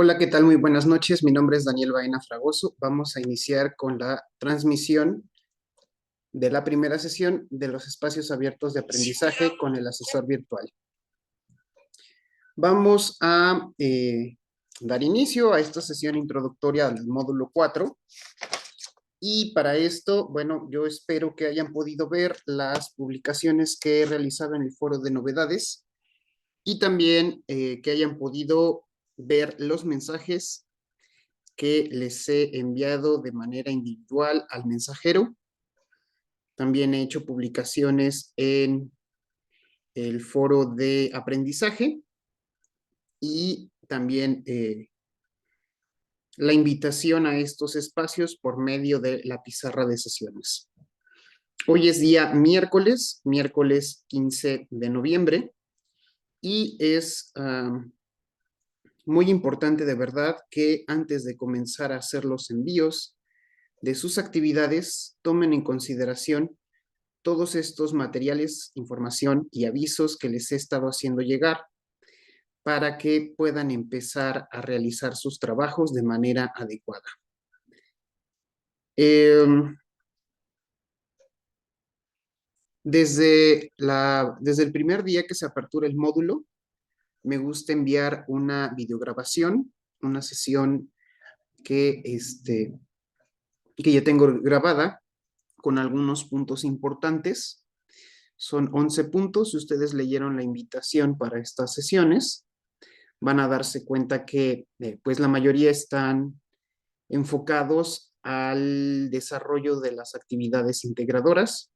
Hola, ¿qué tal? Muy buenas noches. Mi nombre es Daniel Baena Fragoso. Vamos a iniciar con la transmisión de la primera sesión de los espacios abiertos de aprendizaje con el asesor virtual. Vamos a dar inicio a esta sesión introductoria del módulo 4. Y para esto, bueno, yo espero que hayan podido ver las publicaciones que he realizado en el foro de novedades y también que hayan podido ver los mensajes que les he enviado de manera individual al mensajero. También he hecho publicaciones en el foro de aprendizaje y también la invitación a estos espacios por medio de la pizarra de sesiones. Hoy es día miércoles 15 de noviembre, y es muy importante de verdad que antes de comenzar a hacer los envíos de sus actividades, tomen en consideración todos estos materiales, información y avisos que les he estado haciendo llegar para que puedan empezar a realizar sus trabajos de manera adecuada. Desde el primer día que se apertura el módulo, me gusta enviar una videograbación, una sesión que ya tengo grabada con algunos puntos importantes. Son 11 puntos. Si ustedes leyeron la invitación para estas sesiones, van a darse cuenta que pues la mayoría están enfocados al desarrollo de las actividades integradoras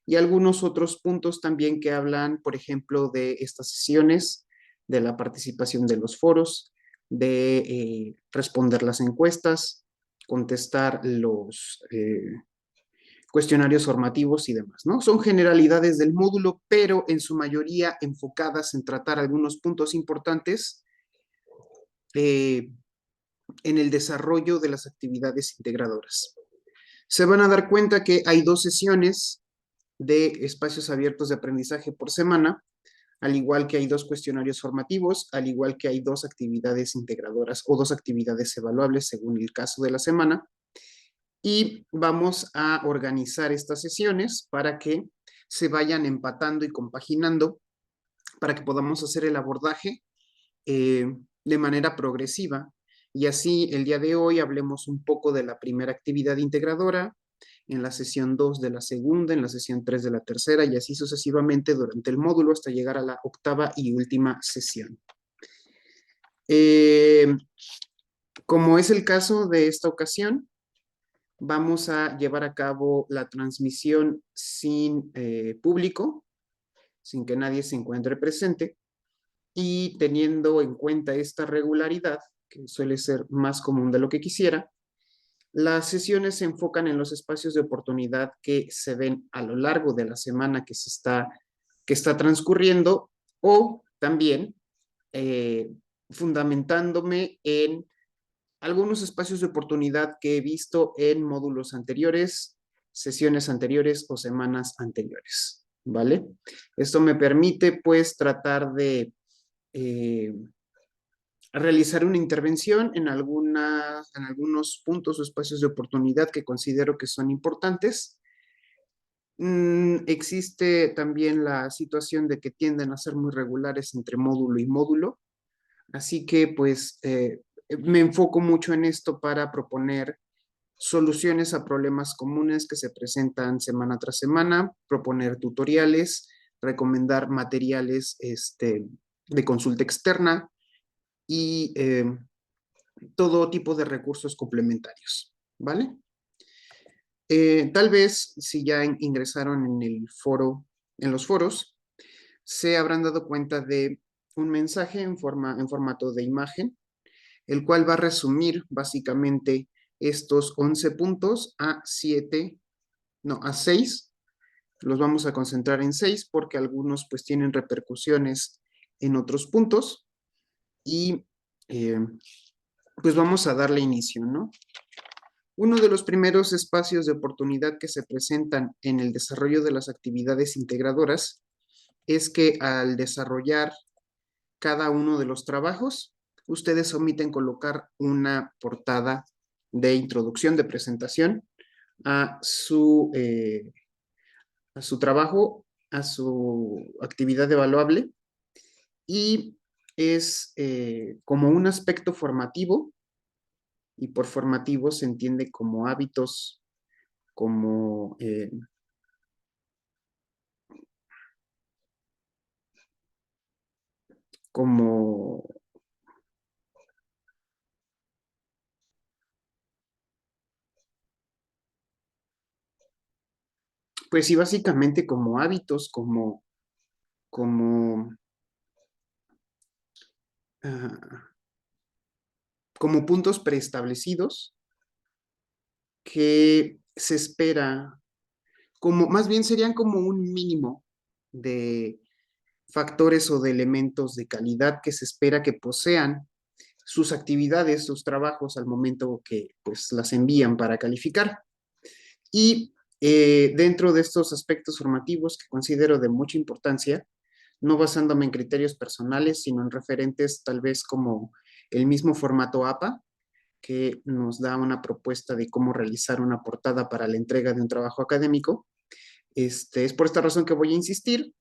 y algunos otros puntos también que hablan, por ejemplo, de estas sesiones, de la participación de los foros, de responder las encuestas, contestar los cuestionarios formativos y demás, ¿no? Son generalidades del módulo, pero en su mayoría enfocadas en tratar algunos puntos importantes en el desarrollo de las actividades integradoras. Se van a dar cuenta que hay 2 sesiones de espacios abiertos de aprendizaje por semana, al igual que hay 2 cuestionarios formativos, al igual que hay 2 actividades integradoras o 2 actividades evaluables según el caso de la semana. Y vamos a organizar estas sesiones para que se vayan empatando y compaginando para que podamos hacer el abordaje de manera progresiva. Y así el día de hoy hablemos un poco de la primera actividad integradora, en la sesión 2 de la segunda, en la sesión 3 de la tercera, y así sucesivamente durante el módulo hasta llegar a la octava y última sesión. Como es el caso de esta ocasión, vamos a llevar a cabo la transmisión sin público, sin que nadie se encuentre presente, y teniendo en cuenta esta regularidad, que suele ser más común de lo que quisiera, las sesiones se enfocan en los espacios de oportunidad que se ven a lo largo de la semana que está transcurriendo, o también fundamentándome en algunos espacios de oportunidad que he visto en módulos anteriores, sesiones anteriores o semanas anteriores, ¿vale? Esto me permite, pues, tratar de realizar una intervención en algunos puntos o espacios de oportunidad que considero que son importantes. Existe también la situación de que tienden a ser muy regulares entre módulo y módulo, así que pues me enfoco mucho en esto para proponer soluciones a problemas comunes que se presentan semana tras semana, proponer tutoriales, recomendar materiales de consulta externa y todo tipo de recursos complementarios, ¿vale? Tal vez si ya ingresaron en el foro, en los foros, se habrán dado cuenta de un mensaje en formato de imagen, el cual va a resumir básicamente estos 11 puntos a 6. Los vamos a concentrar en 6 porque algunos pues tienen repercusiones en otros puntos y pues vamos a darle inicio, ¿no? Uno de los primeros espacios de oportunidad que se presentan en el desarrollo de las actividades integradoras es que al desarrollar cada uno de los trabajos, ustedes omiten colocar una portada de introducción, de presentación a su trabajo, a su actividad evaluable, y es como un aspecto formativo, y por formativo se entiende como hábitos, como, como, pues sí, básicamente como hábitos, como, ah, como puntos preestablecidos que se espera, como, más bien serían como un mínimo de factores o de elementos de calidad que se espera que posean sus actividades, sus trabajos al momento que pues las envían para calificar. Y dentro de estos aspectos formativos que considero de mucha importancia, no basándome en criterios personales, sino en referentes tal vez como el mismo formato APA, que nos da una propuesta de cómo realizar una portada para la entrega de un trabajo académico. Es por esta razón que voy a insistir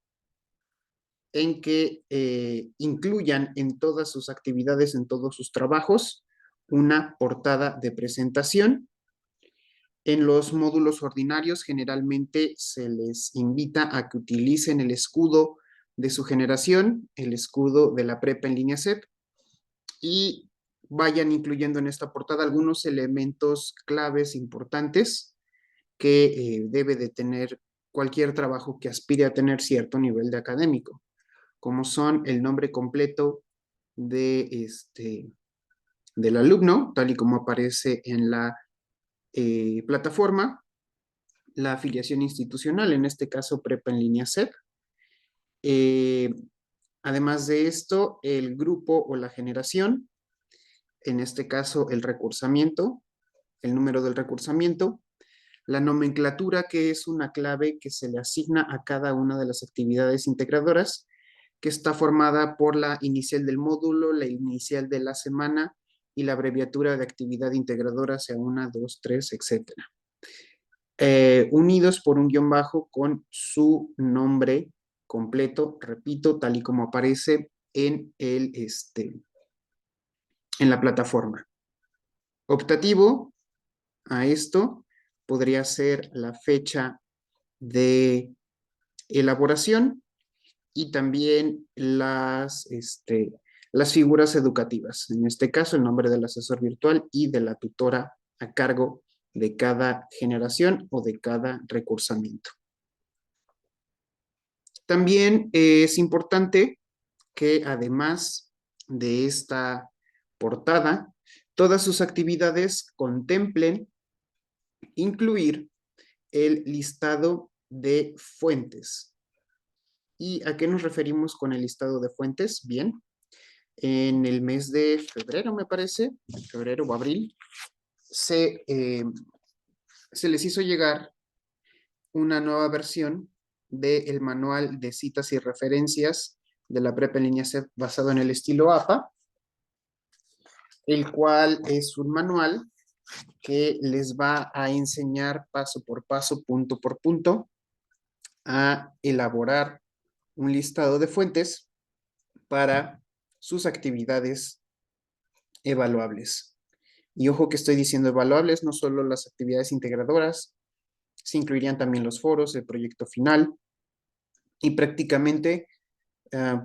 en que incluyan en todas sus actividades, en todos sus trabajos, una portada de presentación. En los módulos ordinarios generalmente se les invita a que utilicen el escudo de su generación, el escudo de la prepa en línea CEP, y vayan incluyendo en esta portada algunos elementos claves importantes que debe de tener cualquier trabajo que aspire a tener cierto nivel de académico, como son el nombre completo de del alumno, tal y como aparece en la plataforma, la afiliación institucional, en este caso Prepa en línea CEP. Eh, Además de esto, el grupo o la generación, en este caso el recursamiento, el número del recursamiento, la nomenclatura, que es una clave que se le asigna a cada una de las actividades integradoras, que está formada por la inicial del módulo, la inicial de la semana y la abreviatura de actividad integradora, sea una, dos, tres, etcétera. Unidos por un guión bajo con su nombre completo, repito, tal y como aparece en la plataforma. Optativo a esto podría ser la fecha de elaboración y también las figuras educativas. En este caso, el nombre del asesor virtual y de la tutora a cargo de cada generación o de cada recursamiento. También es importante que además de esta portada, todas sus actividades contemplen incluir el listado de fuentes. ¿Y a qué nos referimos con el listado de fuentes? Bien, en el mes de febrero, me parece, febrero o abril, se les hizo llegar una nueva versión del manual de citas y referencias de la prepa en línea CEP basado en el estilo APA, el cual es un manual que les va a enseñar paso por paso, punto por punto, a elaborar un listado de fuentes para sus actividades evaluables. Y ojo que estoy diciendo evaluables, no solo las actividades integradoras, se incluirían también los foros, el proyecto final y prácticamente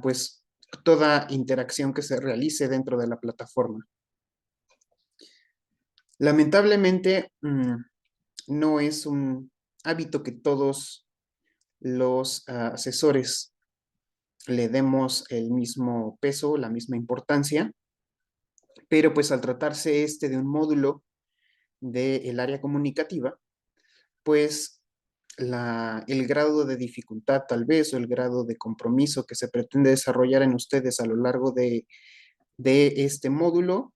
pues toda interacción que se realice dentro de la plataforma. Lamentablemente no es un hábito que todos los asesores le demos el mismo peso, la misma importancia, pero pues al tratarse de un módulo del área comunicativa, pues el grado de dificultad tal vez o el grado de compromiso que se pretende desarrollar en ustedes a lo largo de este módulo,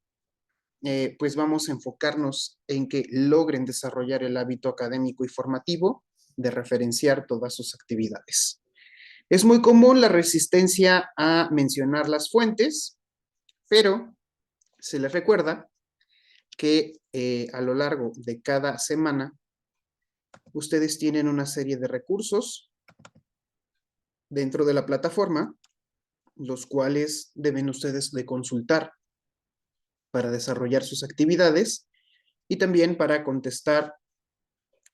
pues vamos a enfocarnos en que logren desarrollar el hábito académico y formativo de referenciar todas sus actividades. Es muy común la resistencia a mencionar las fuentes, pero Se les recuerda que a lo largo de cada semana ustedes tienen una serie de recursos dentro de la plataforma, los cuales deben ustedes de consultar para desarrollar sus actividades y también para contestar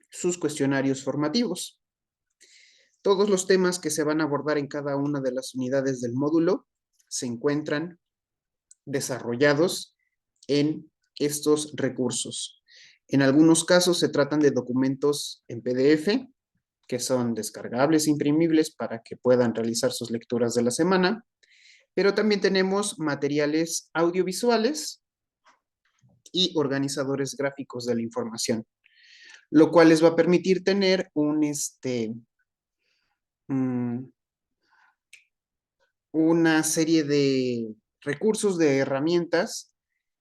sus cuestionarios formativos. Todos los temas que se van a abordar en cada una de las unidades del módulo se encuentran desarrollados en estos recursos. En algunos casos se tratan de documentos en PDF que son descargables e imprimibles para que puedan realizar sus lecturas de la semana, pero también tenemos materiales audiovisuales y organizadores gráficos de la información, lo cual les va a permitir tener una serie de recursos, de herramientas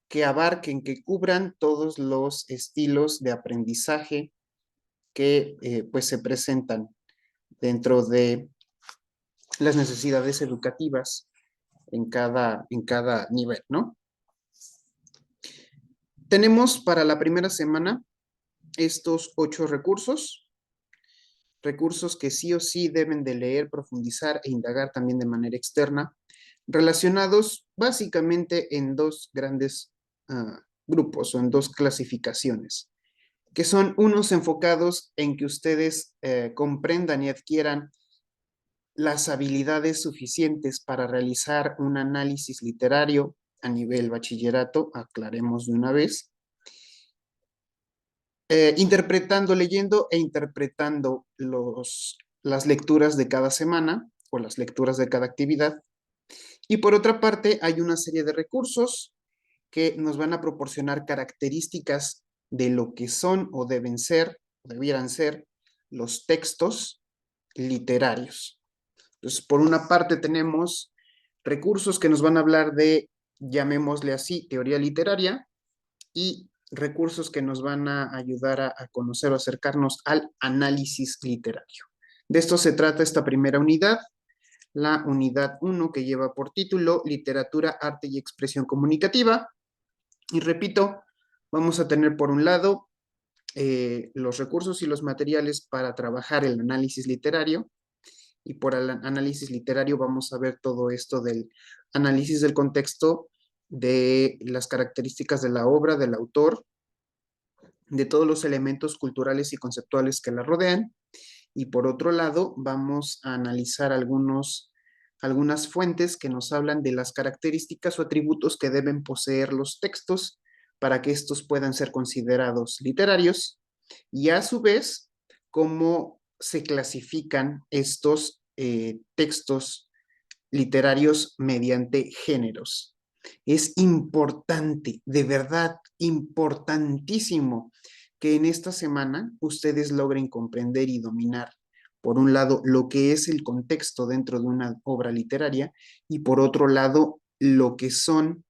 que abarquen, que cubran todos los estilos de aprendizaje que pues se presentan dentro de las necesidades educativas en cada nivel, ¿no? Tenemos para la primera semana estos 8 recursos que sí o sí deben de leer, profundizar e indagar también de manera externa, relacionados básicamente en dos grandes grupos o en dos clasificaciones, que son unos enfocados en que ustedes comprendan y adquieran las habilidades suficientes para realizar un análisis literario a nivel bachillerato, aclaremos de una vez, interpretando, leyendo e interpretando las lecturas de cada semana o las lecturas de cada actividad. Y por otra parte, hay una serie de recursos que nos van a proporcionar características de lo que son o deben ser, o debieran ser, los textos literarios. Entonces, por una parte tenemos recursos que nos van a hablar de, llamémosle así, teoría literaria, y recursos que nos van a ayudar a conocer o acercarnos al análisis literario. De esto se trata esta primera unidad, la unidad 1 que lleva por título Literatura, Arte y Expresión Comunicativa. Y repito, vamos a tener por un lado los recursos y los materiales para trabajar el análisis literario. Y por el análisis literario vamos a ver todo esto del análisis del contexto, de las características de la obra, del autor, de todos los elementos culturales y conceptuales que la rodean. Y por otro lado, vamos a analizar algunas fuentes que nos hablan de las características o atributos que deben poseer los textos para que estos puedan ser considerados literarios y a su vez cómo se clasifican estos textos literarios mediante géneros. Es importante, de verdad, importantísimo que en esta semana ustedes logren comprender y dominar, por un lado, lo que es el contexto dentro de una obra literaria y por otro lado, lo que son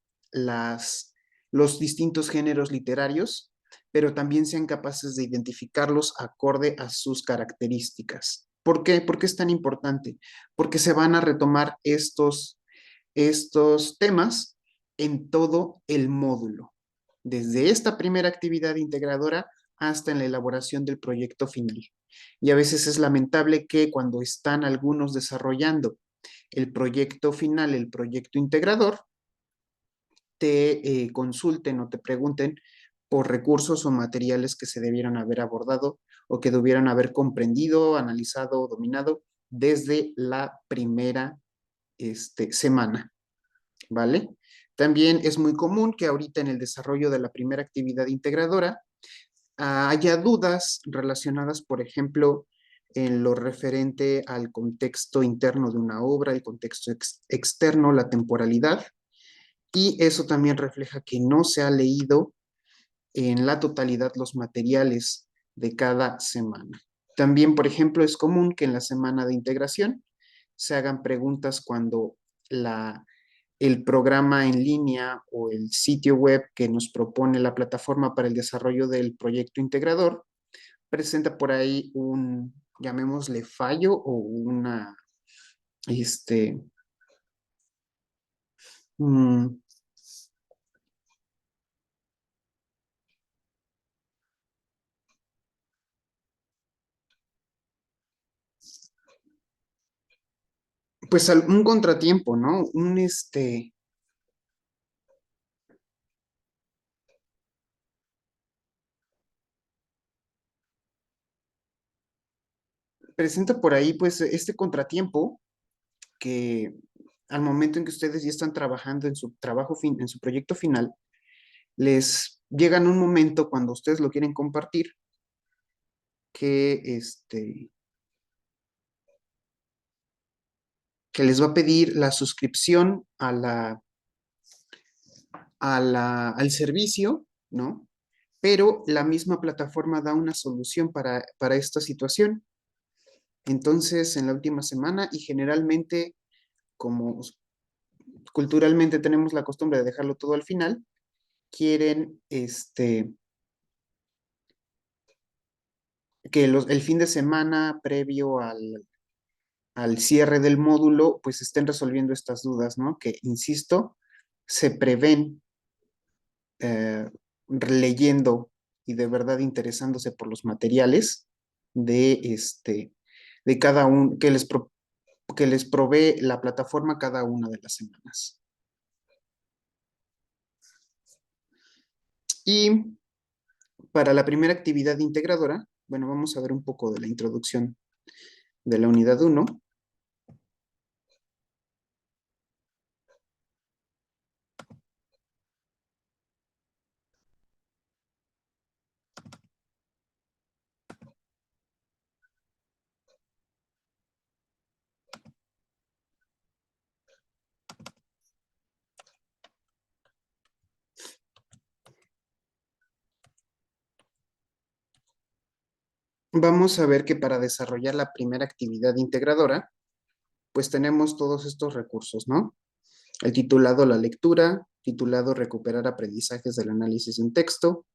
los distintos géneros literarios, pero también sean capaces de identificarlos acorde a sus características. ¿Por qué? ¿Por qué es tan importante? Porque se van a retomar estos temas en todo el módulo, desde esta primera actividad integradora hasta en la elaboración del proyecto final. Y a veces es lamentable que cuando están algunos desarrollando el proyecto final, el proyecto integrador, te consulten o te pregunten por recursos o materiales que se debieran haber abordado o que debieran haber comprendido, analizado o dominado desde la primera semana. ¿Vale? También es muy común que ahorita en el desarrollo de la primera actividad integradora haya dudas relacionadas, por ejemplo, en lo referente al contexto interno de una obra, el contexto externo, la temporalidad, y eso también refleja que no se ha leído en la totalidad los materiales de cada semana. También, por ejemplo, es común que en la semana de integración se hagan preguntas cuando el programa en línea o el sitio web que nos propone la plataforma para el desarrollo del proyecto integrador presenta por ahí llamémosle fallo o este, mm, pues un contratiempo, ¿no? Presenta por ahí pues este contratiempo que al momento en que ustedes ya están trabajando en su en su proyecto final, les llegan un momento cuando ustedes lo quieren compartir que que les va a pedir la suscripción a al servicio, ¿no? Pero la misma plataforma da una solución para esta situación. Entonces, en la última semana, y generalmente, como culturalmente tenemos la costumbre de dejarlo todo al final, quieren que el fin de semana previo al cierre del módulo, pues estén resolviendo estas dudas, ¿no? Que, insisto, se prevén leyendo y de verdad interesándose por los materiales de de cada uno que les provee la plataforma cada una de las semanas. Y para la primera actividad integradora, bueno, vamos a ver un poco de la introducción de la unidad uno. Vamos a ver que para desarrollar la primera actividad integradora, pues tenemos todos estos recursos, ¿no? El titulado La lectura, titulado Recuperar aprendizajes del análisis de un texto,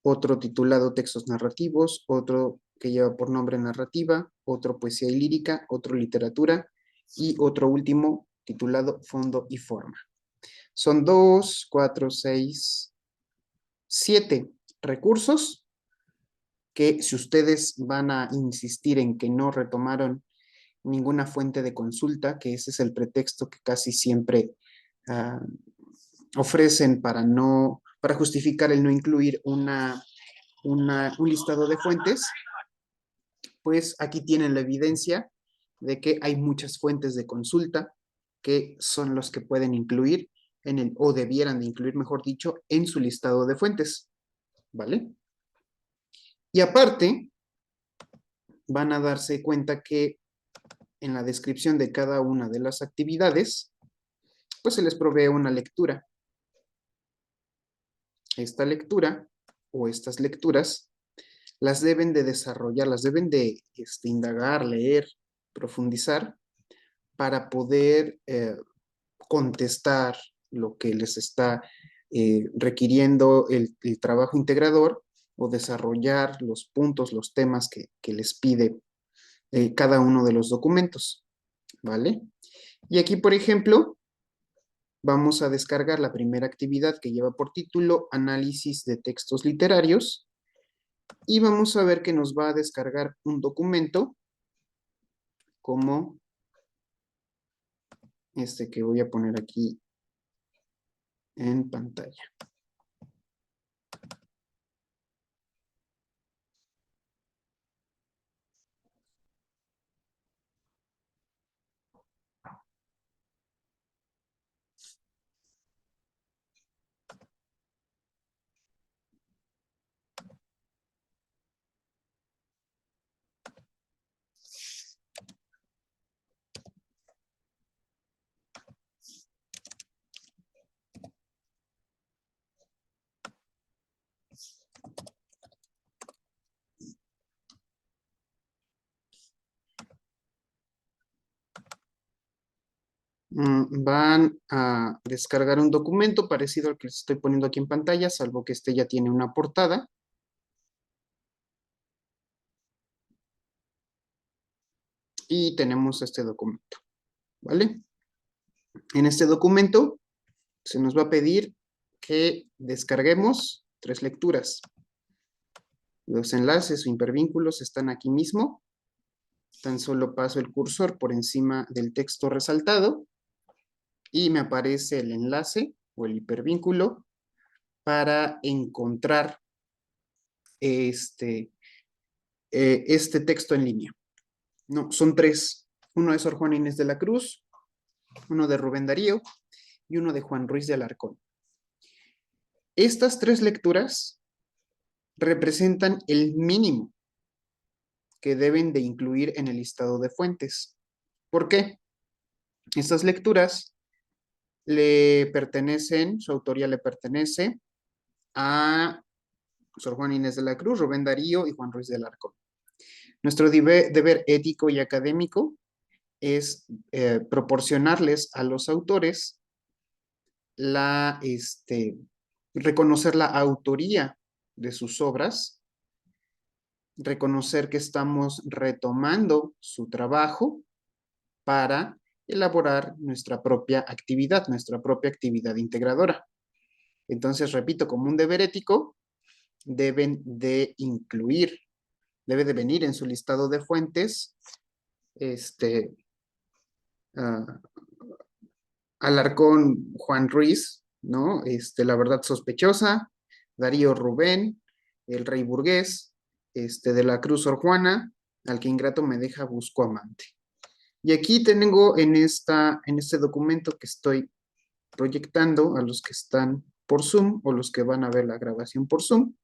otro titulado Textos narrativos, otro que lleva por nombre Narrativa, otro Poesía y lírica, otro Literatura y otro último titulado Fondo y forma. Son 2, 4, 6, 7 recursos que si ustedes van a insistir en que no retomaron ninguna fuente de consulta, que ese es el pretexto que casi siempre uh, ofrecen para justificar el no incluir un listado de fuentes, pues aquí tienen la evidencia de que hay muchas fuentes de consulta que son los que pueden incluir o debieran de incluir, mejor dicho, en su listado de fuentes, ¿vale? Y aparte, van a darse cuenta que en la descripción de cada una de las actividades, pues se les provee una lectura. Esta lectura o estas lecturas las deben de desarrollar, las deben de indagar, leer, profundizar para poder contestar lo que les está requiriendo el trabajo integrador o desarrollar los puntos, los temas que les pide cada uno de los documentos, ¿vale? Y aquí, por ejemplo, vamos a descargar la primera actividad que lleva por título Análisis de textos literarios y vamos a ver que nos va a descargar un documento como este que voy a poner aquí en pantalla. Van a descargar un documento parecido al que les estoy poniendo aquí en pantalla, salvo que este ya tiene una portada. Y tenemos este documento, ¿vale? En este documento se nos va a pedir que descarguemos 3 lecturas. Los enlaces o hipervínculos están aquí mismo Tan solo paso el cursor por encima del texto resaltado y me aparece el enlace o el hipervínculo para encontrar este texto en línea. No, son tres. Uno de Sor Juana Inés de la Cruz, uno de Rubén Darío y uno de Juan Ruiz de Alarcón. Estas tres lecturas representan el mínimo que deben de incluir en el listado de fuentes. ¿Por qué? Estas lecturas le pertenecen, su autoría le pertenece a Sor Juana Inés de la Cruz, Rubén Darío y Juan Ruiz de Alarcón. Nuestro deber ético y académico es proporcionarles a los autores reconocer la autoría de sus obras, reconocer que estamos retomando su trabajo para elaborar nuestra propia actividad integradora. Entonces, repito, como un deber ético, deben de incluir, debe de venir en su listado de fuentes, uh, Alarcón Juan Ruiz, ¿no? La verdad sospechosa, Darío Rubén, el rey burgués, de la Cruz Sor Juana, al que ingrato me deja busco amante. Y aquí tengo en este documento que estoy proyectando a los que están por Zoom o los que van a ver la grabación por Zoom.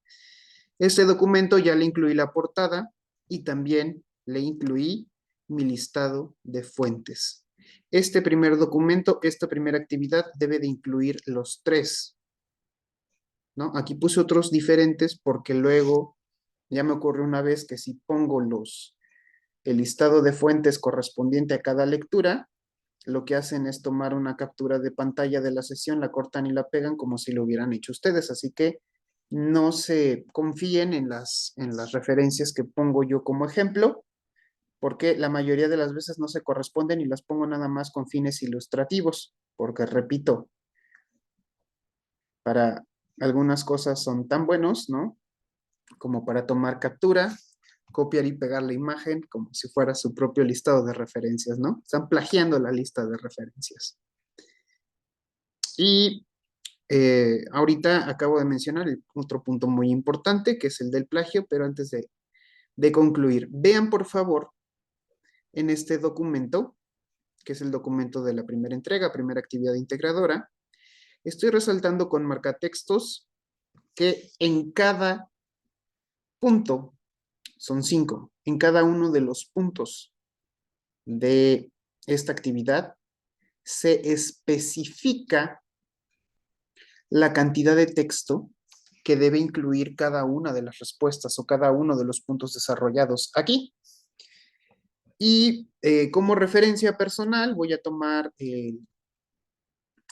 Este documento ya le incluí la portada y también le incluí mi listado de fuentes. Este primer documento, esta primera actividad debe de incluir los tres, ¿no? Aquí puse otros diferentes porque luego ya me ocurrió una vez que si pongo el listado de fuentes correspondiente a cada lectura, lo que hacen es tomar una captura de pantalla de la sesión, la cortan y la pegan como si lo hubieran hecho ustedes. Así que no se confíen en las referencias que pongo yo como ejemplo, porque la mayoría de las veces no se corresponden y las pongo nada más con fines ilustrativos, porque repito, para algunas cosas son tan buenos, ¿no? Como para tomar captura, copiar y pegar la imagen como si fuera su propio listado de referencias, ¿no? Están plagiando la lista de referencias. Y ahorita acabo de mencionar otro punto muy importante, que es el del plagio, pero antes de concluir, vean por favor en este documento, que es el documento de la primera entrega, primera actividad integradora, estoy resaltando con marcatextos que en cada punto, son 5, en cada uno de los puntos de esta actividad se especifica la cantidad de texto que debe incluir cada una de las respuestas o cada uno de los puntos desarrollados aquí. Y como referencia personal voy a tomar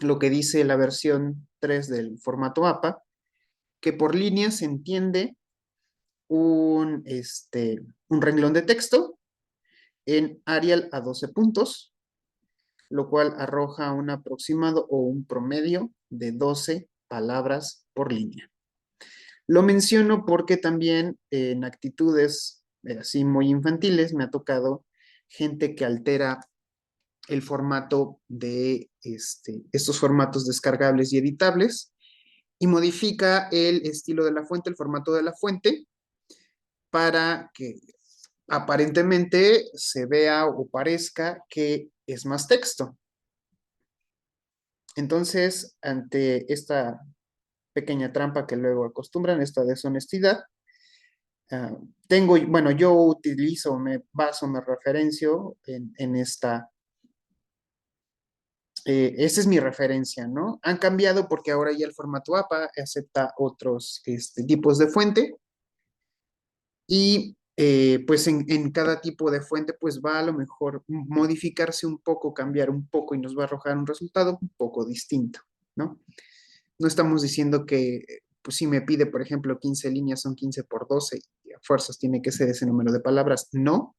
lo que dice la versión 3 del formato APA, que por línea se entiende un renglón de texto en Arial a 12 puntos, lo cual arroja un aproximado o un promedio de 12 palabras por línea. Lo menciono porque también en actitudes así muy infantiles me ha tocado gente que altera el formato de estos formatos descargables y editables y modifica el estilo de la fuente, el formato de la fuente, para que aparentemente se vea o parezca que es más texto. Entonces, ante esta pequeña trampa que luego acostumbran, esta deshonestidad, bueno, yo utilizo, me baso, me referencio en esta es mi referencia, ¿no? Han cambiado porque ahora ya el formato APA acepta otros tipos de fuente y pues en cada tipo de fuente pues va a lo mejor modificarse un poco, cambiar un poco y nos va a arrojar un resultado un poco distinto, ¿no? No estamos diciendo que pues si me pide, por ejemplo, 15 líneas son 15 por 12 y a fuerzas tiene que ser ese número de palabras, no,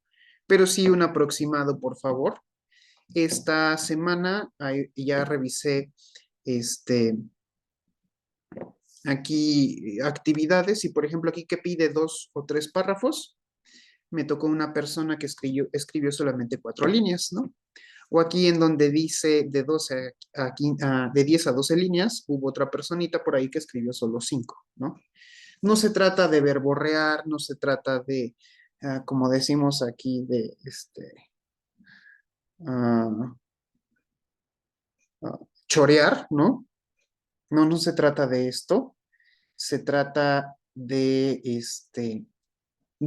pero sí un aproximado, por favor. Esta semana ya revisé aquí actividades y por ejemplo aquí que pide 2 o 3 párrafos, me tocó una persona que escribió solamente 4 líneas, ¿no? O aquí en donde dice de 12 de 10 a 12 líneas, hubo otra personita por ahí que escribió solo 5, ¿no? No se trata de verborrear, no se trata de, como decimos aquí, de ah, chorear, ¿no? No, no se trata de esto, se trata de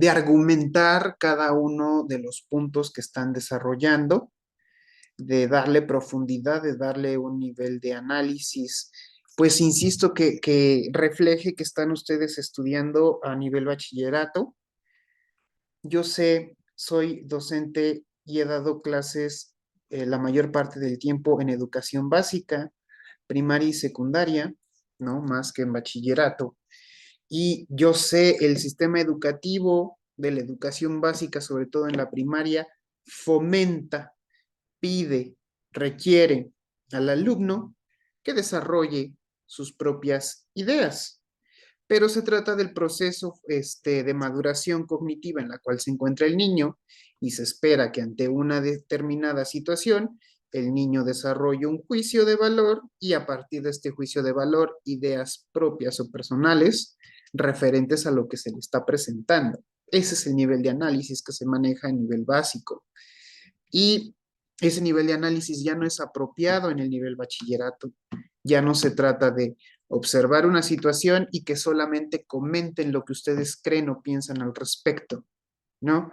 argumentar cada uno de los puntos que están desarrollando, de darle profundidad, de darle un nivel de análisis, pues insisto que refleje que están ustedes estudiando a nivel bachillerato. Yo sé, soy docente y he dado clases la mayor parte del tiempo en educación básica, primaria y secundaria, ¿no? Más que en bachillerato. Y yo sé el sistema educativo de la educación básica, sobre todo en la primaria, fomenta, pide, requiere al alumno que desarrolle sus propias ideas, pero se trata del proceso de maduración cognitiva en la cual se encuentra el niño y se espera que ante una determinada situación el niño desarrolle un juicio de valor y a partir de este juicio de valor ideas propias o personales referentes a lo que se le está presentando. Ese es el nivel de análisis que se maneja a nivel básico. Y ese nivel de análisis ya no es apropiado en el nivel bachillerato. Ya no se trata de observar una situación y que solamente comenten lo que ustedes creen o piensan al respecto, ¿no?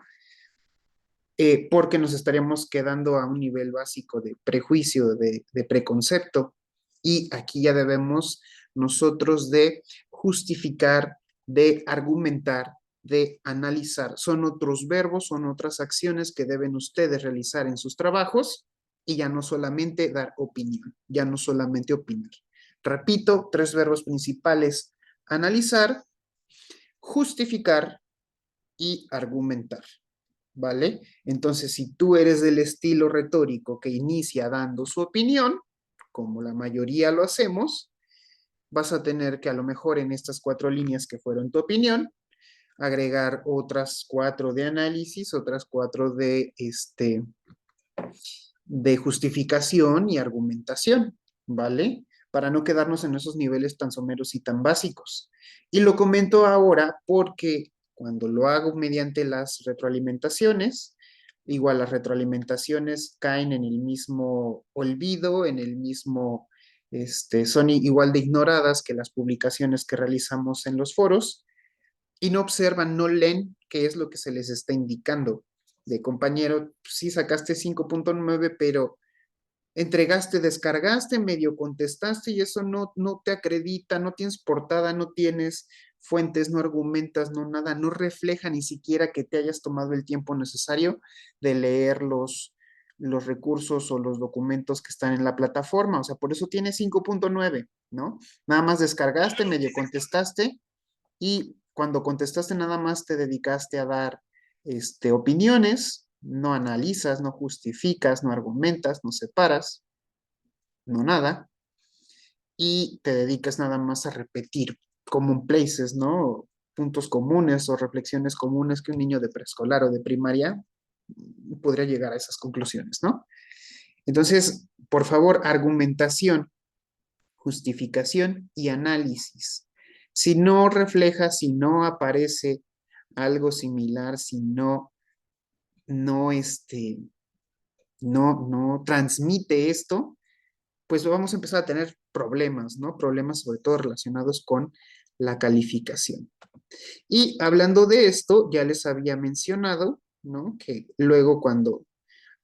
Porque nos estaríamos quedando a un nivel básico de prejuicio, de preconcepto, y aquí ya debemos nosotros de justificar, de argumentar, de analizar. Son otros verbos, son otras acciones que deben ustedes realizar en sus trabajos y ya no solamente dar opinión, ya no solamente opinar. Repito, 3 verbos principales: analizar, justificar y argumentar. ¿Vale? Entonces, si tú eres del estilo retórico que inicia dando su opinión, como la mayoría lo hacemos, vas a tener que a lo mejor en estas 4 líneas que fueron tu opinión, agregar otras 4 de análisis, otras 4 de justificación y argumentación, ¿vale? Para no quedarnos en esos niveles tan someros y tan básicos. Y lo comento ahora porque cuando lo hago mediante las retroalimentaciones, igual las retroalimentaciones caen en el mismo olvido, en el mismo, son igual de ignoradas que las publicaciones que realizamos en los foros y no observan, no leen qué es lo que se les está indicando. De compañero, sí sacaste 5.9, pero entregaste, descargaste, medio contestaste y eso no te acredita, no tienes portada, no tienes fuentes, no argumentas, no nada, no refleja ni siquiera que te hayas tomado el tiempo necesario de leer los recursos o los documentos que están en la plataforma. O sea, por eso tienes 5.9, ¿no? Nada más descargaste, medio contestaste y cuando contestaste nada más te dedicaste a dar opiniones, no analizas, no justificas, no argumentas, no separas, no nada, y te dedicas nada más a repetir common places, ¿no? Puntos comunes o reflexiones comunes que un niño de preescolar o de primaria podría llegar a esas conclusiones, ¿no? Entonces, por favor, argumentación, justificación y análisis. Si no refleja, si no aparece algo similar, si no, no transmite esto, pues vamos a empezar a tener problemas, ¿no? Problemas sobre todo relacionados con la calificación. Y hablando de esto, ya les había mencionado, ¿no? Que luego cuando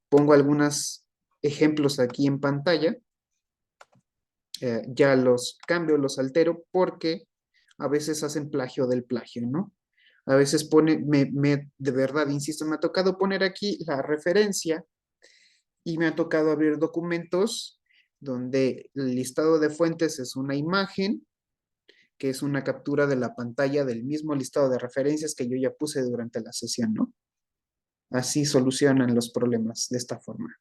pongo algunos ejemplos aquí en pantalla, ya los cambio, los altero porque a veces hacen plagio del plagio, ¿no? A veces de verdad, insisto, me ha tocado poner aquí la referencia y me ha tocado abrir documentos donde el listado de fuentes es una imagen, que es una captura de la pantalla del mismo listado de referencias que yo ya puse durante la sesión, ¿no? Así solucionan los problemas de esta forma.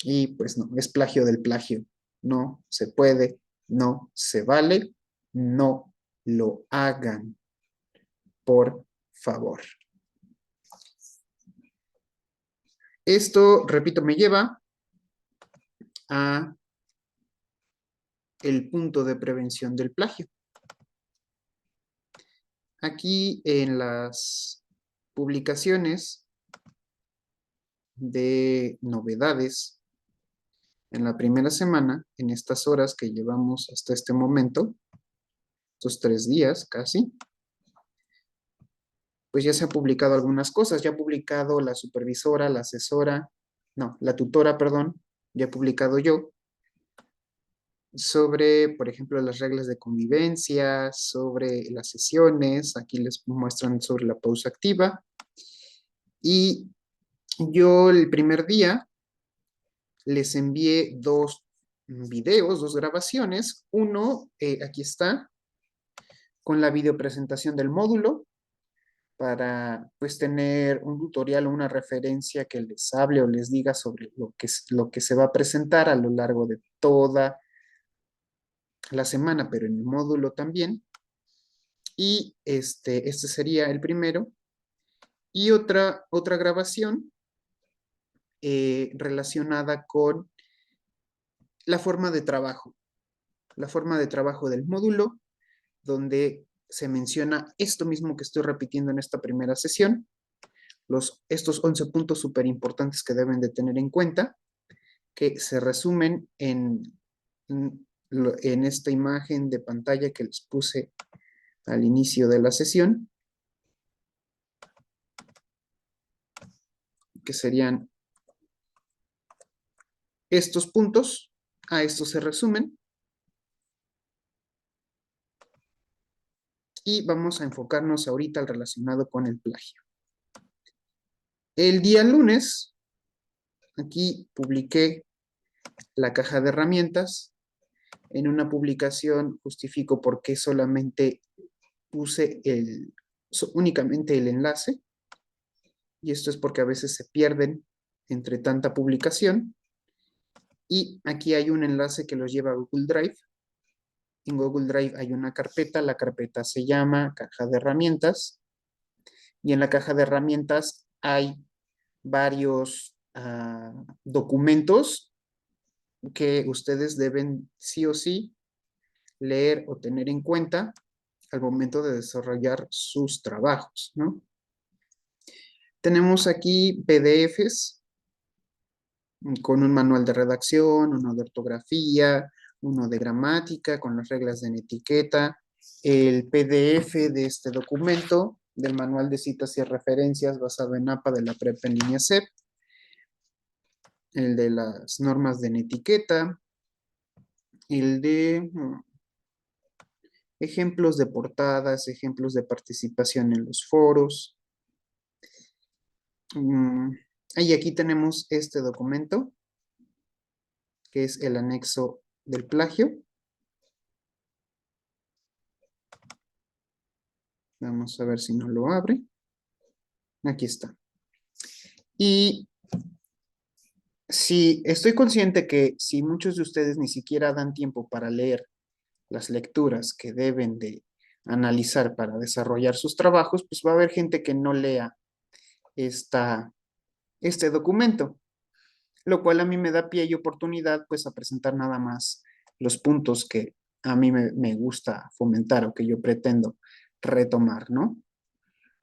Y pues no, es plagio del plagio. No se puede, no se vale, no lo hagan, por favor. Esto, repito, me lleva a el punto de prevención del plagio. Aquí en las publicaciones de novedades en la primera semana, en estas horas que llevamos hasta este momento, estos 3 días casi, pues ya se han publicado algunas cosas. Ya ha publicado la supervisora, la asesora, no, la tutora, perdón, ya he publicado yo sobre, por ejemplo, las reglas de convivencia, sobre las sesiones. Aquí les muestran sobre la pausa activa. Y yo el primer día les envié 2 videos, 2 grabaciones. Uno, aquí está, con la videopresentación del módulo, para pues tener un tutorial o una referencia que les hable o les diga sobre lo que se va a presentar a lo largo de toda la semana, pero en el módulo también. Y este sería el primero. Y otra grabación relacionada con la forma de trabajo del módulo, donde se menciona esto mismo que estoy repitiendo en esta primera sesión, estos 11 puntos súper importantes que deben de tener en cuenta, que se resumen en esta imagen de pantalla que les puse al inicio de la sesión, que serían estos puntos. A estos se resumen. Y vamos a enfocarnos ahorita al relacionado con el plagio. El día lunes, aquí publiqué la caja de herramientas. En una publicación justifico por qué solamente puse únicamente el enlace. Y esto es porque a veces se pierden entre tanta publicación. Y aquí hay un enlace que los lleva a Google Drive. En Google Drive hay una carpeta, la carpeta se llama caja de herramientas. Y en la caja de herramientas hay varios documentos que ustedes deben sí o sí leer o tener en cuenta al momento de desarrollar sus trabajos, ¿no? Tenemos aquí PDFs con un manual de redacción, uno de ortografía, uno de gramática, con las reglas de etiqueta, el PDF de este documento, del manual de citas y referencias basado en APA de la Prepa en línea CEP, el de las normas de etiqueta, el de ejemplos de portadas, ejemplos de participación en los foros. Y aquí tenemos este documento, que es el anexo del plagio. Vamos a ver si no lo abre. Aquí está. Y si estoy consciente que si muchos de ustedes ni siquiera dan tiempo para leer las lecturas que deben de analizar para desarrollar sus trabajos, pues va a haber gente que no lea este documento, lo cual a mí me da pie y oportunidad pues a presentar nada más los puntos que a mí me gusta fomentar o que yo pretendo retomar, ¿no?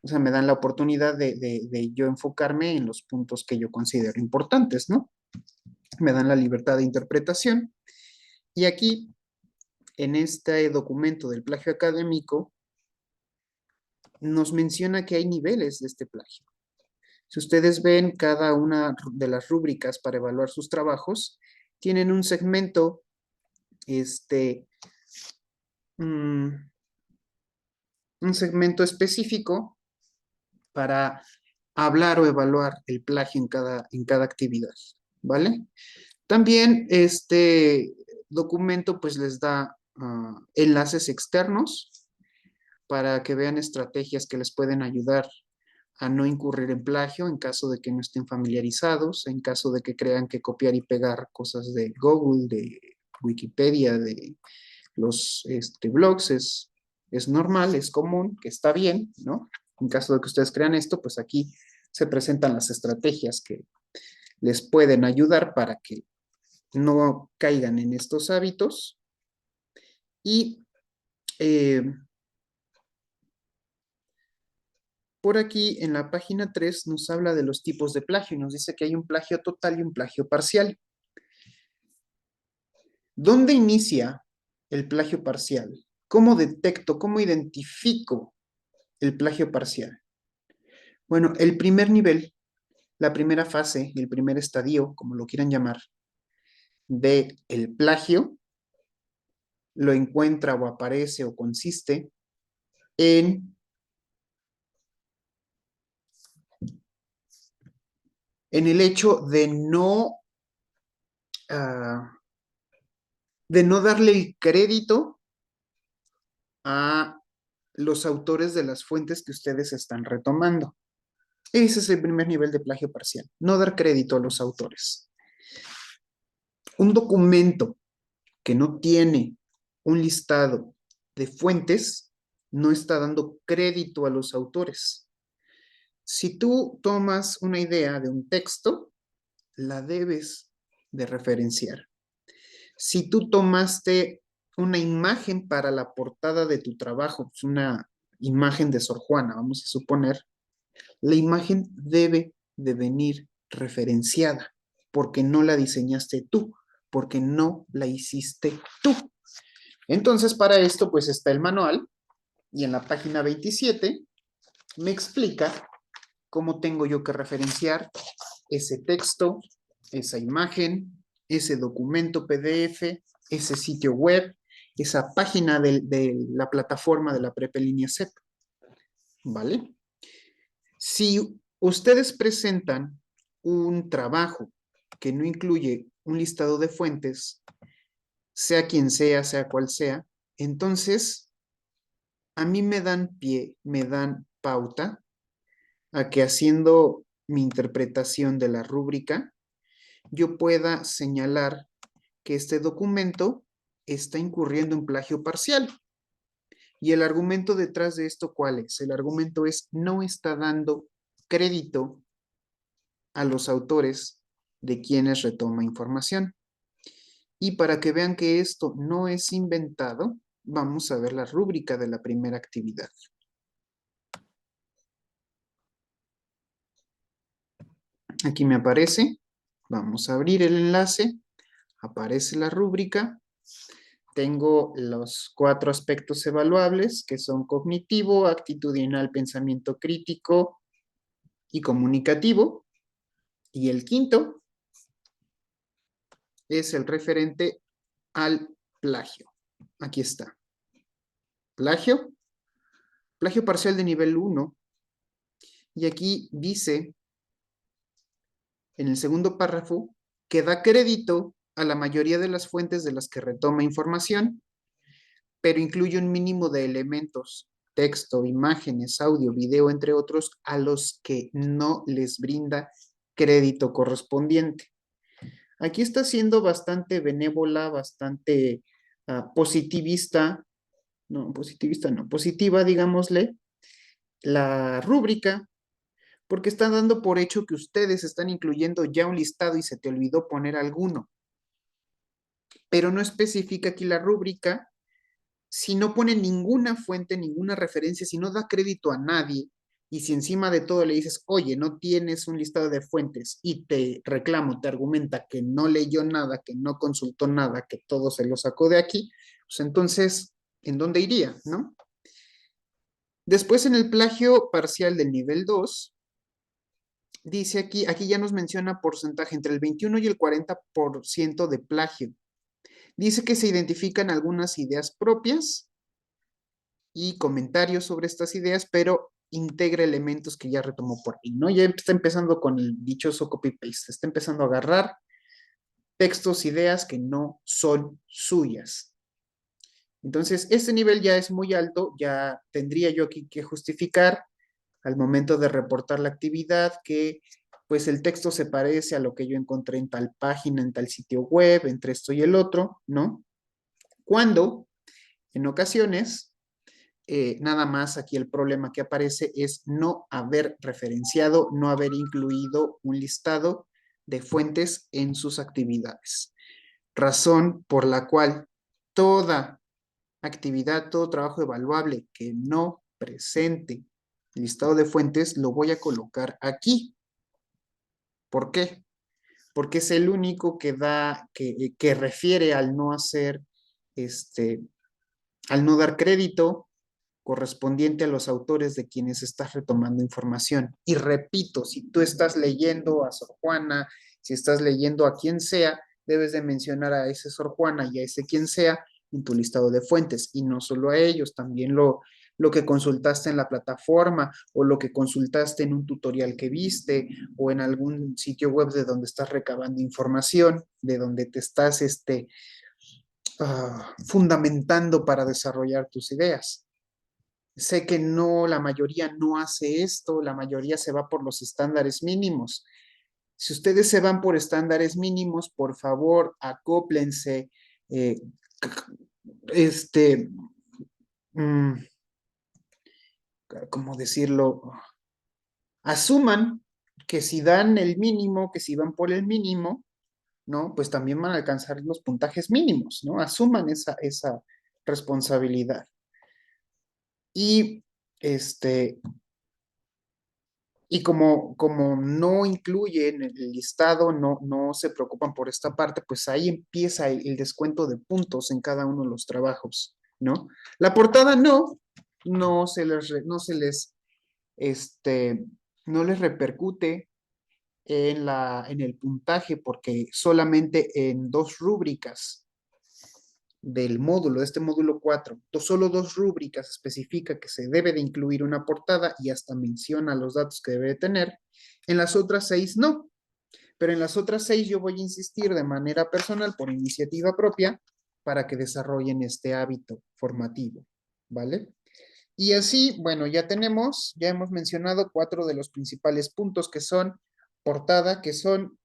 O sea, me dan la oportunidad de yo enfocarme en los puntos que yo considero importantes, ¿no? Me dan la libertad de interpretación. Y aquí, en este documento del plagio académico, nos menciona que hay niveles de este plagio. Si ustedes ven cada una de las rúbricas para evaluar sus trabajos, tienen un segmento, un segmento específico para hablar o evaluar el plagio en cada actividad, ¿vale? También este documento pues les da enlaces externos para que vean estrategias que les pueden ayudar a no incurrir en plagio en caso de que no estén familiarizados, en caso de que crean que copiar y pegar cosas de Google, de Wikipedia, de los blogs es normal, es común, que está bien, ¿no? En caso de que ustedes crean esto, pues aquí se presentan las estrategias les pueden ayudar para que no caigan en estos hábitos. Y por aquí en la página 3 nos habla de los tipos de plagio y nos dice que hay un plagio total y un plagio parcial. ¿Dónde inicia el plagio parcial? ¿Cómo detecto, cómo identifico el plagio parcial? Bueno, el primer nivel, la primera fase, el primer estadio, como lo quieran llamar, de el plagio, lo encuentra o aparece o consiste en el hecho ah, de no darle el crédito a los autores de las fuentes que ustedes están retomando. Ese es el primer nivel de plagio parcial, no dar crédito a los autores. Un documento que no tiene un listado de fuentes no está dando crédito a los autores. Si tú tomas una idea de un texto, la debes de referenciar. Si tú tomaste una imagen para la portada de tu trabajo, pues una imagen de Sor Juana, vamos a suponer, la imagen debe de venir referenciada, porque no la diseñaste tú, porque no la hiciste tú. Entonces, para esto, pues está el manual, y en la página 27 me explica cómo tengo yo que referenciar ese texto, esa imagen, ese documento PDF, ese sitio web, esa página de la plataforma de la Prepa en línea CEP. ¿Vale? Si ustedes presentan un trabajo que no incluye un listado de fuentes, sea quien sea cual sea, entonces a mí me dan pie, me dan pauta a que haciendo mi interpretación de la rúbrica, yo pueda señalar que este documento está incurriendo en plagio parcial. Y el argumento detrás de esto, ¿cuál es? El argumento es no está dando crédito a los autores de quienes retoma información. Y para que vean que esto no es inventado, vamos a ver la rúbrica de la primera actividad. Aquí me aparece, vamos a abrir el enlace, aparece la rúbrica, tengo los 4 aspectos evaluables que son cognitivo, actitudinal, pensamiento crítico y comunicativo. Y el quinto es el referente al plagio. Aquí está. Plagio, plagio parcial de nivel 1. Y aquí dice, en el segundo párrafo, que da crédito a la mayoría de las fuentes de las que retoma información, pero incluye un mínimo de elementos, texto, imágenes, audio, video, entre otros, a los que no les brinda crédito correspondiente. Aquí está siendo bastante benévola, bastante positivista, no, positiva, digámosle, la rúbrica, porque está dando por hecho que ustedes están incluyendo ya un listado y se te olvidó poner alguno. Pero no especifica aquí la rúbrica. Si no pone ninguna fuente, ninguna referencia, si no da crédito a nadie, y si encima de todo le dices, oye, no tienes un listado de fuentes y te reclamo, te argumenta que no leyó nada, que no consultó nada, que todo se lo sacó de aquí, pues entonces, ¿en dónde iría, no? Después en el plagio parcial del nivel 2, dice aquí ya nos menciona porcentaje entre el 21 y el 40% de plagio. Dice que se identifican algunas ideas propias y comentarios sobre estas ideas, pero integra elementos que ya retomó por ahí, ¿no? Ya está empezando con el dichoso copy-paste, está empezando a agarrar textos, ideas que no son suyas. Entonces, este nivel ya es muy alto, ya tendría yo aquí que justificar al momento de reportar la actividad que pues el texto se parece a lo que yo encontré en tal página, en tal sitio web, entre esto y el otro, ¿no? Cuando en ocasiones nada más aquí el problema que aparece es no haber referenciado, no haber incluido un listado de fuentes en sus actividades. Razón por la cual toda actividad, todo trabajo evaluable que no presente listado de fuentes, lo voy a colocar aquí. ¿Por qué? Porque es el único que da, que refiere al no hacer, al no dar crédito correspondiente a los autores de quienes estás retomando información. Y repito, si tú estás leyendo a Sor Juana, si estás leyendo a quien sea, debes de mencionar a ese Sor Juana y a ese quien sea en tu listado de fuentes, y no solo a ellos, también lo que consultaste en la plataforma o lo que consultaste en un tutorial que viste o en algún sitio web de donde estás recabando información, de donde te estás fundamentando para desarrollar tus ideas. Sé que no, la mayoría no hace esto, la mayoría se va por los estándares mínimos. Si ustedes se van por estándares mínimos, por favor, acóplense, eh, este, mm, ¿cómo decirlo? Asuman que si dan el mínimo, que si van por el mínimo, ¿no? Pues también van a alcanzar los puntajes mínimos, ¿no? Asuman esa responsabilidad. Y Y como no incluyen el listado, no se preocupan por esta parte, pues ahí empieza el descuento de puntos en cada uno de los trabajos, ¿no? La portada no se les, este, no les repercute en el puntaje porque solamente en dos rúbricas del módulo, de este módulo 4, solo dos rúbricas especifica que se debe de incluir una portada y hasta menciona los datos que debe de tener. En las otras 6 no, pero en las otras 6 yo voy a insistir de manera personal por iniciativa propia para que desarrollen este hábito formativo, ¿vale? Y así, bueno, ya hemos mencionado 4 de los principales puntos que son portada, que son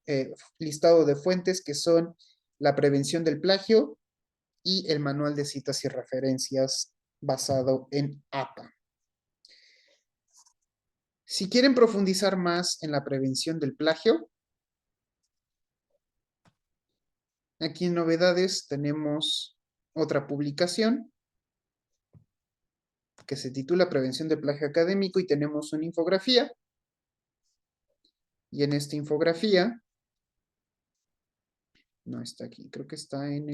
listado de fuentes, que son la prevención del plagio, y el manual de citas y referencias basado en APA. Si quieren profundizar más en la prevención del plagio, aquí en novedades tenemos otra publicación que se titula Prevención del plagio académico y tenemos una infografía. Y en esta infografía, no está aquí, creo que está en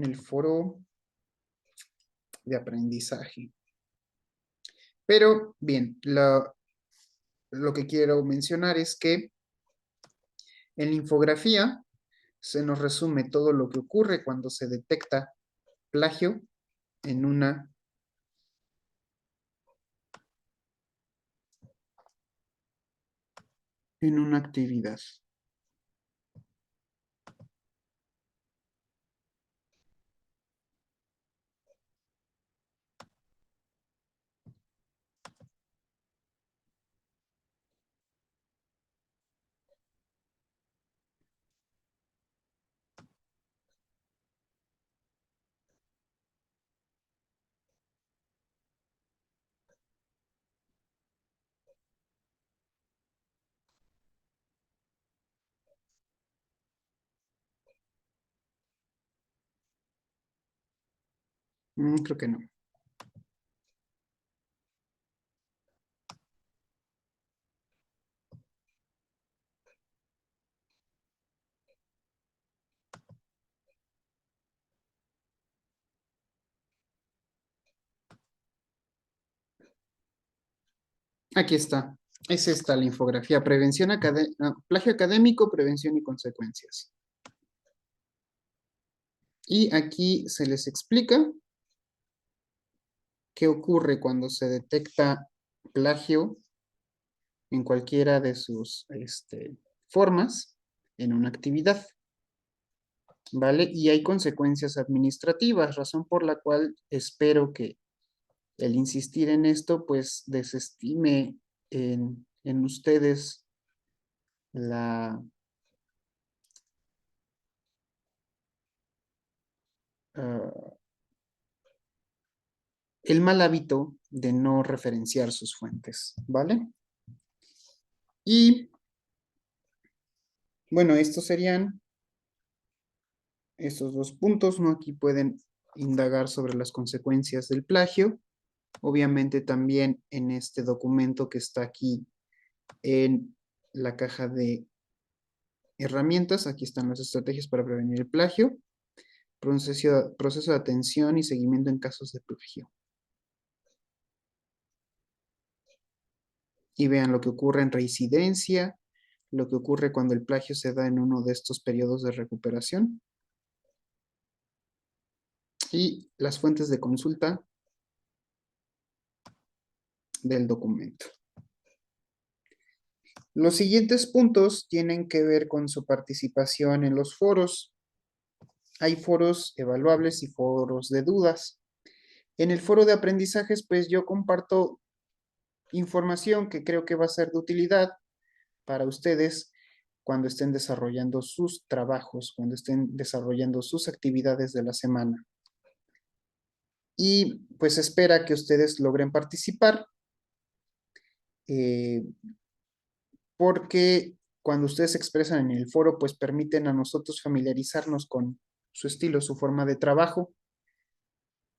el foro de aprendizaje. Pero bien, lo que quiero mencionar es que en la infografía se nos resume todo lo que ocurre cuando se detecta plagio en una actividad. Creo que no. Aquí está. Es esta la infografía. Plagio académico, prevención y consecuencias. Y aquí se les explica qué ocurre cuando se detecta plagio en cualquiera de sus formas en una actividad, ¿vale? Y hay consecuencias administrativas, razón por la cual espero que el insistir en esto, pues desestime en ustedes la, uh, el mal hábito de no referenciar sus fuentes, ¿vale? Y Bueno, estos serían estos dos puntos, ¿no? Aquí pueden indagar sobre las consecuencias del plagio. Obviamente también en este documento que está aquí en la caja de herramientas, aquí están las estrategias para prevenir el plagio, proceso de atención y seguimiento en casos de plagio. Y vean lo que ocurre en reincidencia, lo que ocurre cuando el plagio se da en uno de estos periodos de recuperación y las fuentes de consulta del documento. Los siguientes puntos tienen que ver con su participación en los foros. Hay foros evaluables y foros de dudas. En el foro de aprendizajes, pues yo comparto información que creo que va a ser de utilidad para ustedes cuando estén desarrollando sus trabajos, cuando estén desarrollando sus actividades de la semana. Y pues espera que ustedes logren participar, eh, porque cuando ustedes se expresan en el foro, pues permiten a nosotros familiarizarnos con su estilo, su forma de trabajo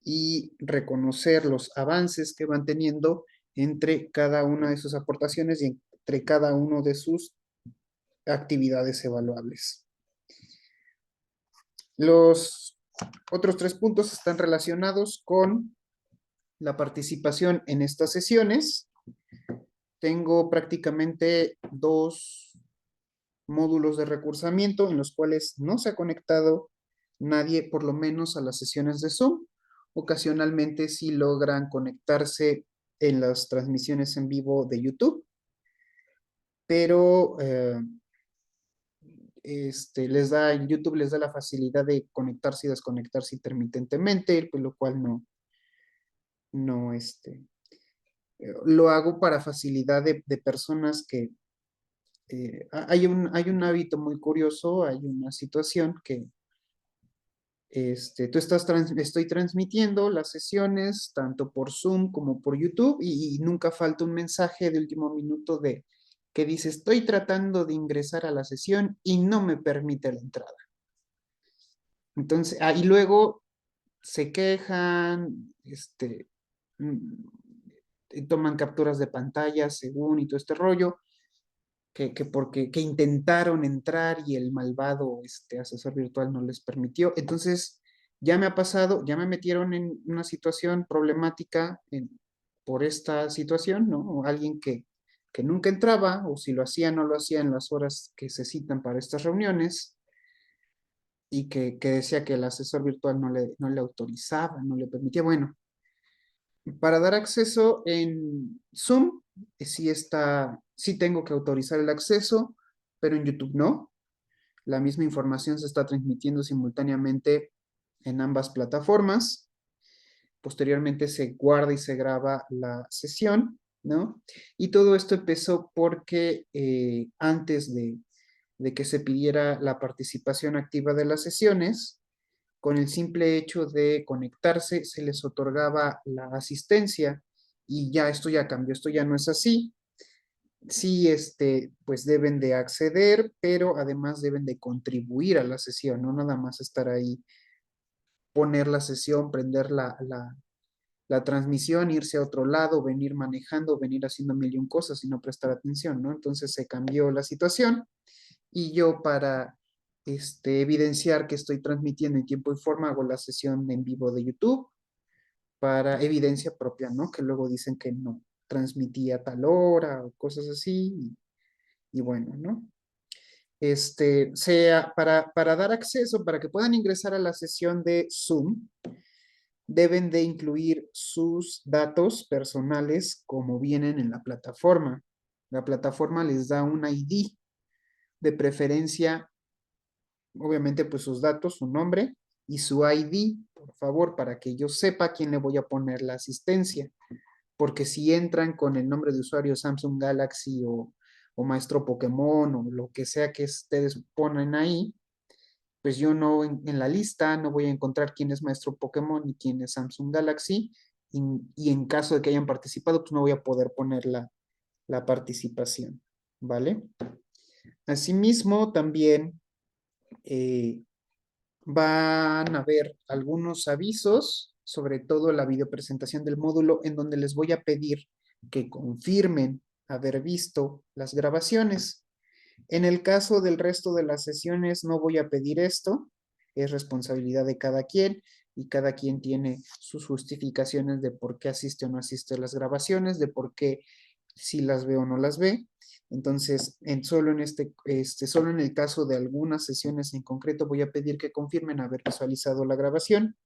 y reconocer los avances que van teniendo entre cada una de sus aportaciones y entre cada uno de sus actividades evaluables. Los otros 3 puntos están relacionados con la participación en estas sesiones. Tengo prácticamente 2 módulos de recursamiento en los cuales no se ha conectado nadie, por lo menos a las sesiones de Zoom. Ocasionalmente sí logran conectarse en las transmisiones en vivo de YouTube, pero YouTube les da la facilidad de conectarse y desconectarse intermitentemente, pues, lo cual no, lo hago para facilidad de personas que hay un hábito muy curioso, hay una situación que estoy transmitiendo las sesiones tanto por Zoom como por YouTube y nunca falta un mensaje de último minuto que dice, estoy tratando de ingresar a la sesión y no me permite la entrada. Entonces, y luego se quejan, toman capturas de pantalla según y todo este rollo, que intentaron entrar y el malvado asesor virtual no les permitió. Entonces, ya me ha pasado, ya me metieron en una situación problemática por esta situación, ¿no? O alguien que nunca entraba, o si lo hacía, no lo hacía en las horas que se citan para estas reuniones, y que decía que el asesor virtual no le autorizaba, no le permitía. Bueno, para dar acceso en Zoom, sí tengo que autorizar el acceso, pero en YouTube no. La misma información se está transmitiendo simultáneamente en ambas plataformas. Posteriormente se guarda y se graba la sesión, ¿no? Y todo esto empezó porque antes de que se pidiera la participación activa de las sesiones, con el simple hecho de conectarse se les otorgaba la asistencia, y ya esto ya cambió, esto ya no es así. Sí, pues deben de acceder, pero además deben de contribuir a la sesión, no nada más estar ahí, poner la sesión, prender la transmisión, irse a otro lado, venir manejando, venir haciendo mil y un cosas y no prestar atención, ¿no? Entonces se cambió la situación, y yo, para evidenciar que estoy transmitiendo en tiempo y forma, hago la sesión en vivo de YouTube para evidencia propia, ¿no? Que luego dicen que no transmití a tal hora o cosas así, y bueno, ¿no? Para dar acceso, para que puedan ingresar a la sesión de Zoom, deben de incluir sus datos personales como vienen en la plataforma. La plataforma les da un ID, de preferencia, obviamente, pues sus datos, su nombre y su ID, por favor, para que yo sepa a quién le voy a poner la asistencia. Porque si entran con el nombre de usuario Samsung Galaxy o Maestro Pokémon o lo que sea que ustedes ponen ahí, pues yo no en la lista no voy a encontrar quién es Maestro Pokémon y quién es Samsung Galaxy, y en caso de que hayan participado, pues no voy a poder poner la participación, ¿vale? Asimismo, también eh, van a haber algunos avisos, sobre todo la videopresentación del módulo, en donde les voy a pedir que confirmen haber visto las grabaciones. En el caso del resto de las sesiones no voy a pedir esto, es responsabilidad de cada quien y cada quien tiene sus justificaciones de por qué asiste o no asiste a las grabaciones, de por qué si las ve o no las ve. Entonces, solo en el caso de algunas sesiones en concreto voy a pedir que confirmen haber visualizado la grabación,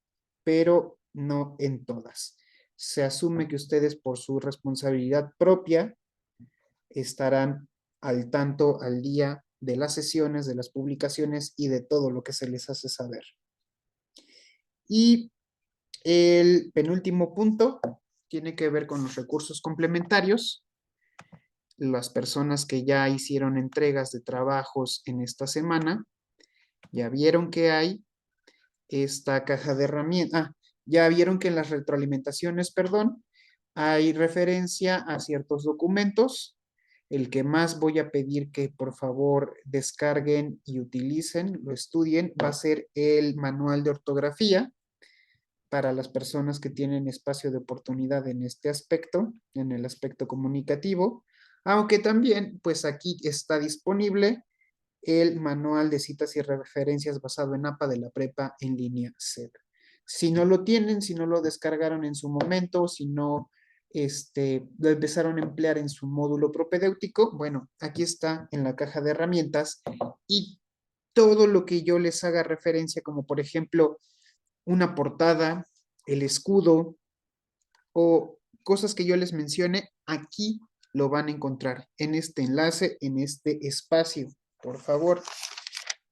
pero no en todas. Se asume que ustedes por su responsabilidad propia estarán al tanto, al día de las sesiones, de las publicaciones y de todo lo que se les hace saber. Y el penúltimo punto tiene que ver con los recursos complementarios. Las personas que ya hicieron entregas de trabajos en esta semana, ya vieron que hay esta caja de herramientas. Ya vieron que en las retroalimentaciones, perdón, hay referencia a ciertos documentos. El que más voy a pedir que por favor descarguen y utilicen, lo estudien, va a ser el manual de ortografía para las personas que tienen espacio de oportunidad en este aspecto, en el aspecto comunicativo, aunque también pues aquí está disponible el manual de citas y referencias basado en APA de la prepa en línea SEP. Si no lo tienen, si no lo descargaron en su momento, si no lo empezaron a emplear en su módulo propedéutico, bueno, aquí está en la caja de herramientas y todo lo que yo les haga referencia, como por ejemplo una portada, el escudo o cosas que yo les mencione, aquí lo van a encontrar en este enlace, en este espacio. Por favor,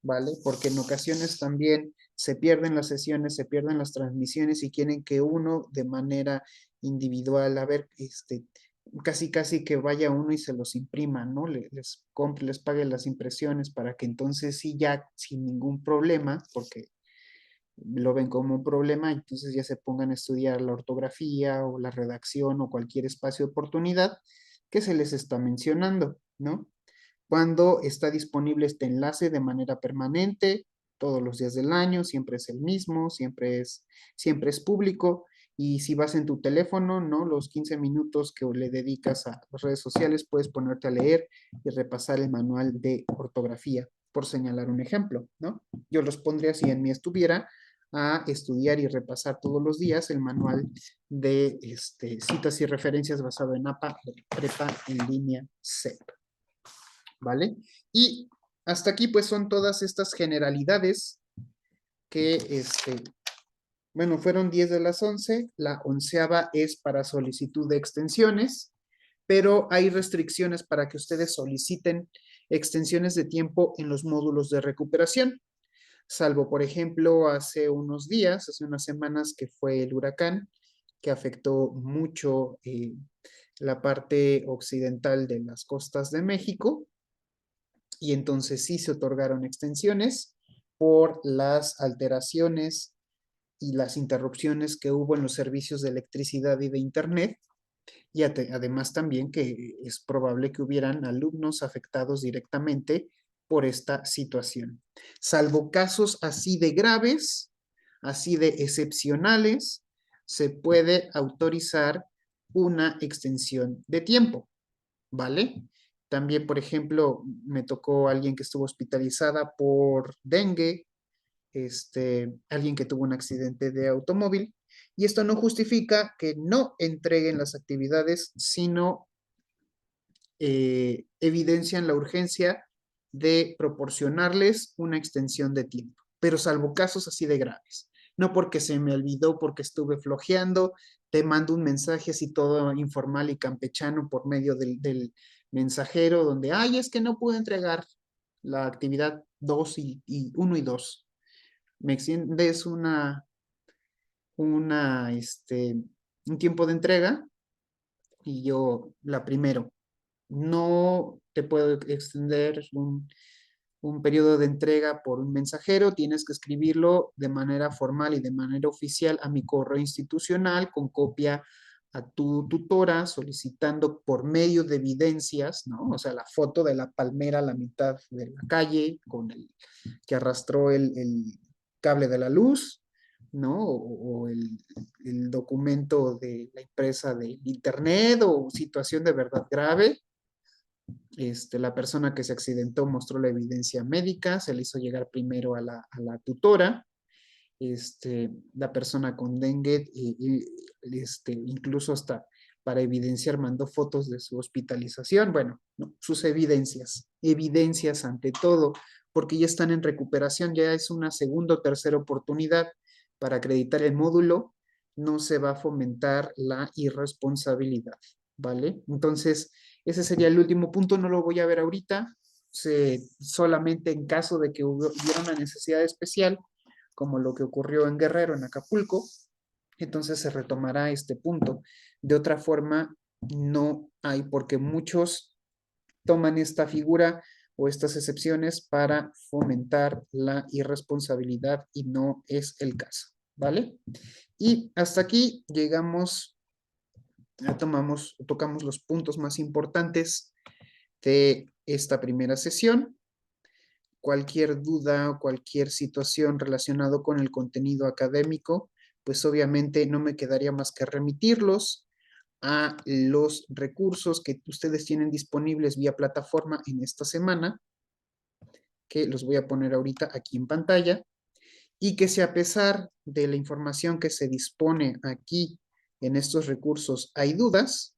¿vale? Porque en ocasiones también se pierden las sesiones, se pierden las transmisiones y quieren que uno de manera individual, a ver, casi casi que vaya uno y se los imprima, ¿no? Les compre, les pague las impresiones para que entonces sí ya sin ningún problema, porque lo ven como un problema, entonces ya se pongan a estudiar la ortografía o la redacción o cualquier espacio de oportunidad que se les está mencionando, ¿no? Cuando está disponible este enlace de manera permanente, todos los días del año, siempre es el mismo, siempre es público. Y si vas en tu teléfono, ¿no? Los 15 minutos que le dedicas a las redes sociales, puedes ponerte a leer y repasar el manual de ortografía, por señalar un ejemplo, ¿no? Yo los pondría, si en mí estuviera, a estudiar y repasar todos los días el manual de citas y referencias basado en APA, prepa en línea CEP. ¿Vale? Y hasta aquí pues son todas estas generalidades que, bueno, fueron 10 de las 11, la 11ª es para solicitud de extensiones, pero hay restricciones para que ustedes soliciten extensiones de tiempo en los módulos de recuperación, salvo, por ejemplo, hace unos días, hace unas semanas que fue el huracán que afectó mucho la parte occidental de las costas de México, y entonces sí se otorgaron extensiones por las alteraciones y las interrupciones que hubo en los servicios de electricidad y de internet, y además también que es probable que hubieran alumnos afectados directamente por esta situación. Salvo casos así de graves, así de excepcionales, se puede autorizar una extensión de tiempo, ¿vale? También, por ejemplo, me tocó alguien que estuvo hospitalizada por dengue, alguien que tuvo un accidente de automóvil, y esto no justifica que no entreguen las actividades, sino evidencian la urgencia de proporcionarles una extensión de tiempo, pero salvo casos así de graves. No porque se me olvidó, porque estuve flojeando, te mando un mensaje así todo informal y campechano por medio del mensajero, donde, ay, es que no pude entregar la actividad 2 y 1 y 2. Me extiendes un tiempo de entrega y yo la primero. No te puedo extender un periodo de entrega por un mensajero, tienes que escribirlo de manera formal y de manera oficial a mi correo institucional con copia a tu tutora solicitando por medio de evidencias, ¿no? O sea, la foto de la palmera a la mitad de la calle con el que arrastró el cable de la luz, ¿no? O el documento de la empresa de internet o situación de verdad grave. La persona que se accidentó mostró la evidencia médica, se le hizo llegar primero a la tutora, la persona con dengue, incluso hasta para evidenciar, mandó fotos de su hospitalización, bueno, ¿no? Sus evidencias ante todo, porque ya están en recuperación, ya es una segunda o tercera oportunidad para acreditar el módulo, no se va a fomentar la irresponsabilidad, ¿vale? Entonces, ese sería el último punto, no lo voy a ver ahorita, solamente en caso de que hubiera una necesidad especial, como lo que ocurrió en Guerrero, en Acapulco, entonces se retomará este punto. De otra forma, no hay, porque muchos toman esta figura o estas excepciones para fomentar la irresponsabilidad y no es el caso, ¿vale? Y hasta aquí llegamos, ya tocamos los puntos más importantes de esta primera sesión. Cualquier duda o cualquier situación relacionado con el contenido académico, pues obviamente no me quedaría más que remitirlos a los recursos que ustedes tienen disponibles vía plataforma en esta semana, que los voy a poner ahorita aquí en pantalla, y que si a pesar de la información que se dispone aquí en estos recursos hay dudas,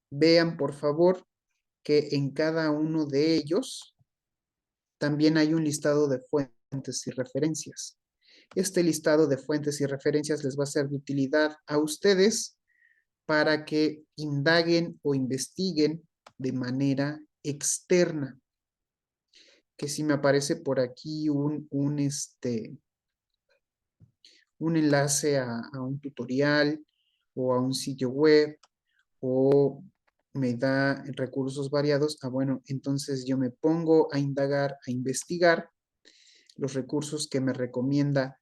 vean por favor que en cada uno de ellos también hay un listado de fuentes y referencias. Este listado de fuentes y referencias les va a ser de utilidad a ustedes para que indaguen o investiguen de manera externa. Que si me aparece por aquí un enlace a un tutorial o a un sitio web o me da recursos variados, bueno, entonces yo me pongo a indagar, a investigar los recursos que me recomienda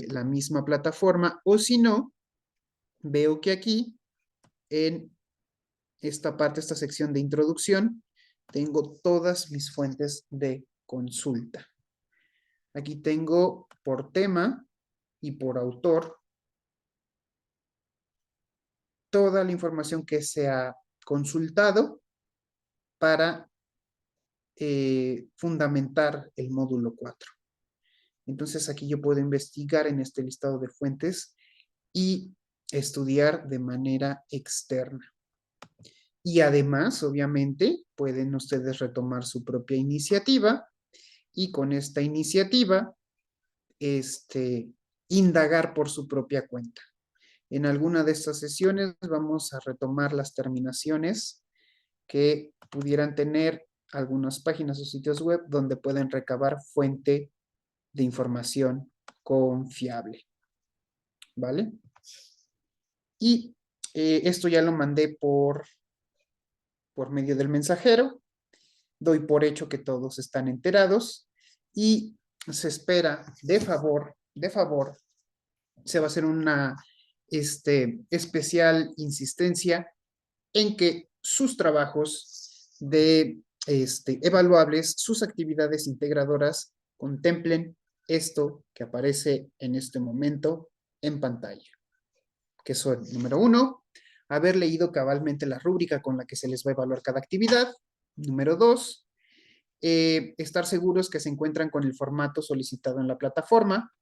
la misma plataforma, o si no, veo que aquí en esta parte, esta sección de introducción, tengo todas mis fuentes de consulta. Aquí tengo por tema y por autor toda la información que se ha consultado para fundamentar el módulo 4. Entonces aquí yo puedo investigar en este listado de fuentes y estudiar de manera externa. Y además, obviamente, pueden ustedes retomar su propia iniciativa y con esta iniciativa, indagar por su propia cuenta. En alguna de estas sesiones vamos a retomar las terminaciones que pudieran tener algunas páginas o sitios web donde pueden recabar fuente de información confiable. ¿Vale? Y esto ya lo mandé por medio del mensajero. Doy por hecho que todos están enterados y se espera, de favor, se va a hacer una especial insistencia en que sus trabajos de evaluables, sus actividades integradoras contemplen esto que aparece en este momento en pantalla, que son, número 1, haber leído cabalmente la rúbrica con la que se les va a evaluar cada actividad. Número 2, estar seguros que se encuentran con el formato solicitado en la plataforma.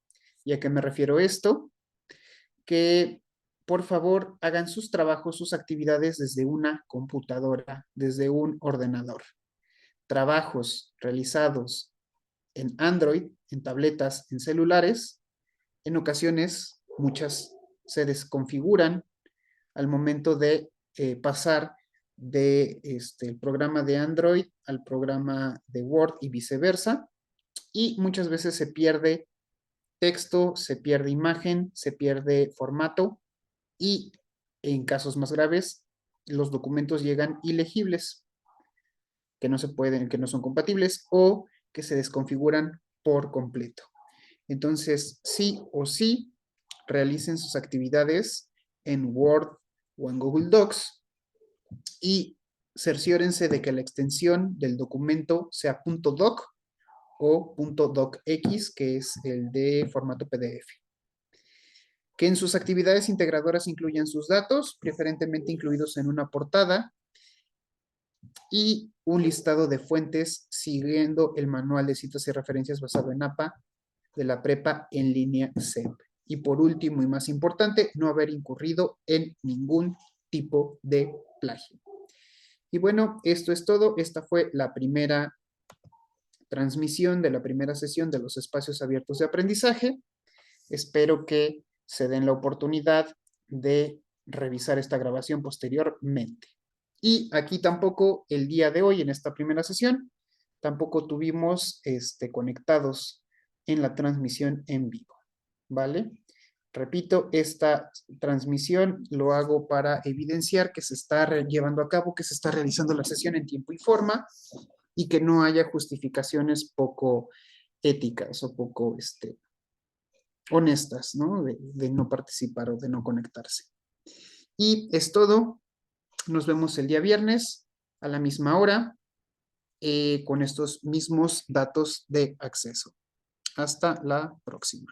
¿Y a qué me refiero esto? Que por favor hagan sus trabajos, sus actividades desde una computadora, desde un ordenador. Trabajos realizados en Android, en tabletas, en celulares, en ocasiones muchas se desconfiguran al momento de pasar de el programa de Android al programa de Word y viceversa, y muchas veces se pierde texto, se pierde imagen, se pierde formato y en casos más graves los documentos llegan ilegibles, que no se pueden, que no son compatibles o que se desconfiguran por completo. Entonces, sí o sí, realicen sus actividades en Word o en Google Docs y cerciórense de que la extensión del documento sea .doc o .docx, que es el de formato PDF. Que en sus actividades integradoras incluyan sus datos, preferentemente incluidos en una portada, y un listado de fuentes siguiendo el manual de citas y referencias basado en APA de la prepa en línea CEP. Y por último y más importante, no haber incurrido en ningún tipo de plagio. Y bueno, esto es todo. Esta fue la primera transmisión de la primera sesión de los espacios abiertos de aprendizaje. Espero que se den la oportunidad de revisar esta grabación posteriormente. Y aquí tampoco el día de hoy, en esta primera sesión, tampoco tuvimos conectados en la transmisión en vivo, ¿vale? Repito, esta transmisión lo hago para evidenciar que se está llevando a cabo, que se está realizando la sesión en tiempo y forma y que no haya justificaciones poco éticas o poco honestas, ¿no? De no participar o de no conectarse. Y es todo. Nos vemos el día viernes a la misma hora con estos mismos datos de acceso. Hasta la próxima.